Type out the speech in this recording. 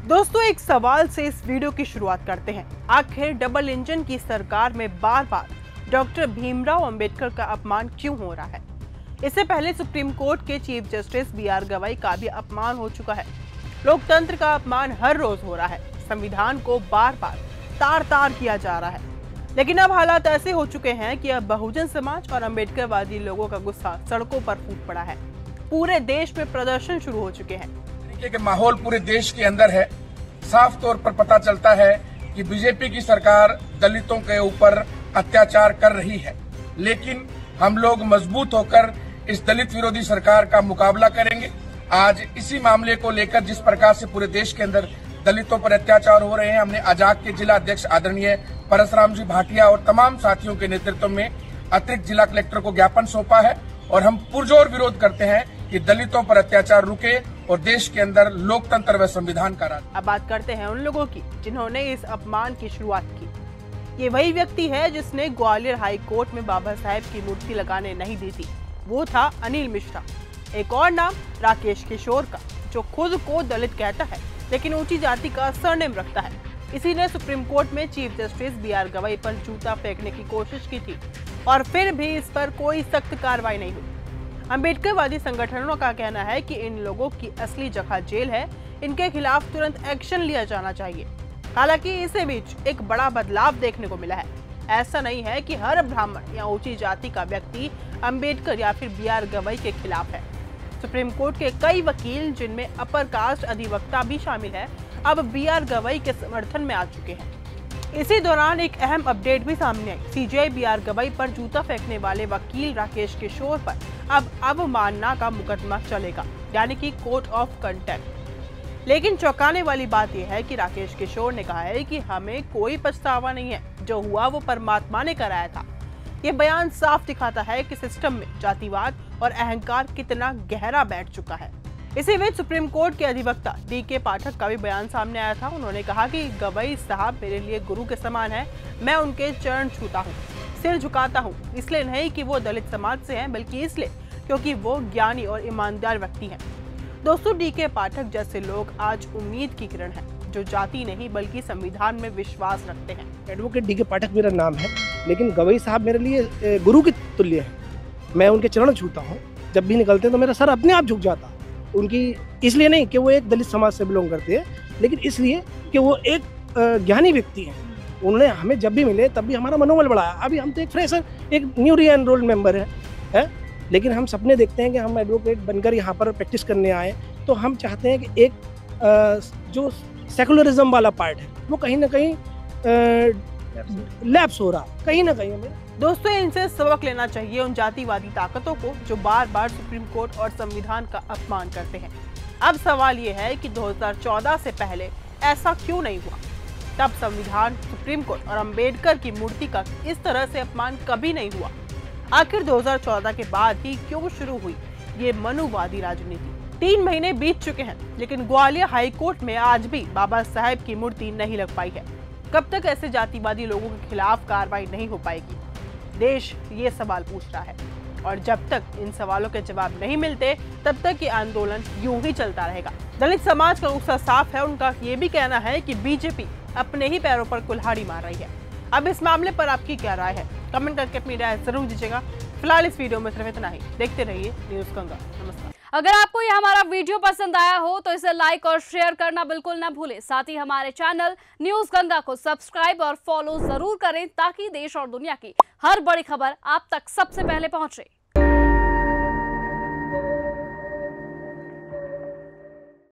दोस्तों, एक सवाल से इस वीडियो की शुरुआत करते हैं। आखिर डबल इंजन की सरकार में बार बार डॉक्टर भीमराव अंबेडकर का अपमान क्यों हो रहा है? इससे पहले सुप्रीम कोर्ट के चीफ जस्टिस बी.आर. गवाई का भी अपमान हो चुका है। लोकतंत्र का अपमान हर रोज हो रहा है। संविधान को बार बार तार तार किया जा रहा है। लेकिन अब हालात ऐसे हो चुके हैं कि अब बहुजन समाज और अम्बेडकरवादी लोगों का गुस्सा सड़कों पर फूट पड़ा है। पूरे देश में प्रदर्शन शुरू हो चुके हैं। के माहौल पूरे देश के अंदर है। साफ तौर पर पता चलता है कि बीजेपी की सरकार दलितों के ऊपर अत्याचार कर रही है, लेकिन हम लोग मजबूत होकर इस दलित विरोधी सरकार का मुकाबला करेंगे। आज इसी मामले को लेकर जिस प्रकार से पूरे देश के अंदर दलितों पर अत्याचार हो रहे हैं, हमने आजाद के जिला अध्यक्ष आदरणीय परसराम जी भाटिया और तमाम साथियों के नेतृत्व में अतिरिक्त जिला कलेक्टर को ज्ञापन सौंपा है और हम पुरजोर विरोध करते हैं कि दलितों पर अत्याचार रुके और देश के अंदर लोकतंत्र व संविधान का राज। अब बात करते हैं उन लोगों की जिन्होंने इस अपमान की शुरुआत की। ये वही व्यक्ति है जिसने ग्वालियर हाई कोर्ट में बाबा साहेब की मूर्ति लगाने नहीं दी थी। वो था अनिल मिश्रा। एक और नाम राकेश किशोर का, जो खुद को दलित कहता है लेकिन ऊंची जाति का सरनेम रखता है। इसी ने सुप्रीम कोर्ट में चीफ जस्टिस बी.आर. गवाई पर जूता फेंकने की कोशिश की थी और फिर भी इस पर कोई सख्त कार्रवाई नहीं हुई। अम्बेडकरवादी संगठनों का कहना है कि इन लोगों की असली जगह जेल है, इनके खिलाफ तुरंत एक्शन लिया जाना चाहिए। हालांकि इसी बीच एक बड़ा बदलाव देखने को मिला है। ऐसा नहीं है कि हर ब्राह्मण या ऊंची जाति का व्यक्ति अम्बेडकर या फिर बी.आर. गवाई के खिलाफ है। सुप्रीम कोर्ट के कई वकील, जिनमें अपर कास्ट अधिवक्ता भी शामिल है, अब बी.आर. गवाई के समर्थन में आ चुके हैं। इसी दौरान एक अहम अपडेट भी सामने आई। CJI B R. गवाई पर जूता फेंकने वाले वकील राकेश किशोर पर अब अवमानना का मुकदमा चलेगा, यानी कि कोर्ट ऑफ कंटेम्प्ट। लेकिन चौंकाने वाली बात यह है कि राकेश किशोर ने कहा है कि हमें कोई पछतावा नहीं है, जो हुआ वो परमात्मा ने कराया था। ये बयान साफ दिखाता है कि सिस्टम में जातिवाद और अहंकार कितना गहरा बैठ चुका है। इसी बीच सुप्रीम कोर्ट के अधिवक्ता डी.के. पाठक का भी बयान सामने आया था। उन्होंने कहा कि गवाई साहब मेरे लिए गुरु के समान है। मैं उनके चरण छूता हूँ, सिर झुकाता हूँ, इसलिए नहीं कि वो दलित समाज से हैं, बल्कि इसलिए क्योंकि वो ज्ञानी और ईमानदार व्यक्ति हैं। दोस्तों, डी.के. पाठक जैसे लोग आज उम्मीद की किरण है, जो जाति नहीं बल्कि संविधान में विश्वास रखते हैं। Advocate DK. पाठक मेरा नाम है, लेकिन गवाई साहब मेरे लिए गुरु के तुल्य है। मैं उनके चरण छूता हूँ। जब भी निकलते हैं तो मेरा सर अपने आप झुक जाता। उनकी इसलिए नहीं कि वो एक दलित समाज से बिलोंग करते हैं, लेकिन इसलिए कि वो एक ज्ञानी व्यक्ति हैं। उन्होंने हमें जब भी मिले तब भी हमारा मनोबल बढ़ाया। अभी हम तो एक फ्रेशर, एक न्यू री एनरोल्ड मेंबर है, लेकिन हम सपने देखते हैं कि हम एडवोकेट बनकर यहाँ पर प्रैक्टिस करने आए। तो हम चाहते हैं कि एक जो सेकुलरिज्म वाला पार्ट है वो कहीं ना कहीं लैप्स हो रहा, कहीं ना कहीं हमें। दोस्तों, इनसे सबक लेना चाहिए उन जातिवादी ताकतों को जो बार बार सुप्रीम कोर्ट और संविधान का अपमान करते हैं। अब सवाल ये है कि 2014 से पहले ऐसा क्यों नहीं हुआ? तब संविधान, सुप्रीम कोर्ट और अंबेडकर की मूर्ति का इस तरह से अपमान कभी नहीं हुआ। आखिर 2014 के बाद ही क्यों शुरू हुई ये मनुवादी राजनीति? 3 महीने बीत चुके हैं, लेकिन ग्वालियर हाई कोर्ट में आज भी बाबा साहेब की मूर्ति नहीं लग पाई है। कब तक ऐसे जातिवादी लोगों के खिलाफ कार्रवाई नहीं हो पाएगी? देश ये सवाल पूछ रहा है और जब तक इन सवालों के जवाब नहीं मिलते तब तक ये आंदोलन यूं ही चलता रहेगा। दलित समाज का गुस्सा साफ है। उनका ये भी कहना है कि बीजेपी अपने ही पैरों पर कुल्हाड़ी मार रही है। अब इस मामले पर आपकी क्या राय है? कमेंट करके अपनी राय जरूर दीजिएगा। फिलहाल इस वीडियो में सिर्फ इतना ही। देखते रहिए न्यूज़ गंगा। नमस्कार। अगर आपको यह हमारा वीडियो पसंद आया हो तो इसे लाइक और शेयर करना बिल्कुल ना भूलें। साथ ही हमारे चैनल न्यूज़ गंगा को सब्सक्राइब और फॉलो जरूर करें, ताकि देश और दुनिया की हर बड़ी खबर आप तक सबसे पहले पहुंचे।